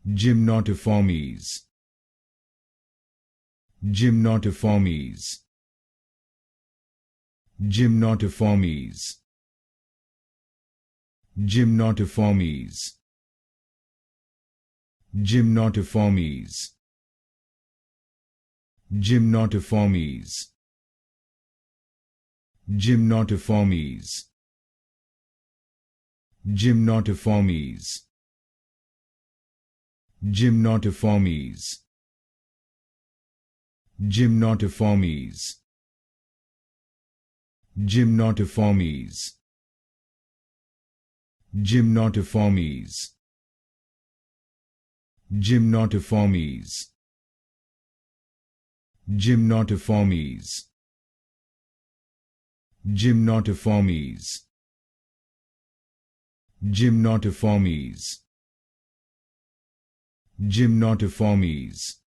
Gymnotiformes. Gymnotiformes. Gymnotiformes. Gymnotiformes. Gymnotiformes. Gymnotiformes. Gymnotiformes. Gymnotiformes. Gymnotiformes. Gymnotiformes. Gymnotiformes. Gymnotiformes. Gymnotiformes. Gymnotiformes. Gymnotiformes. Gymnotiformes. Gymnotiformes.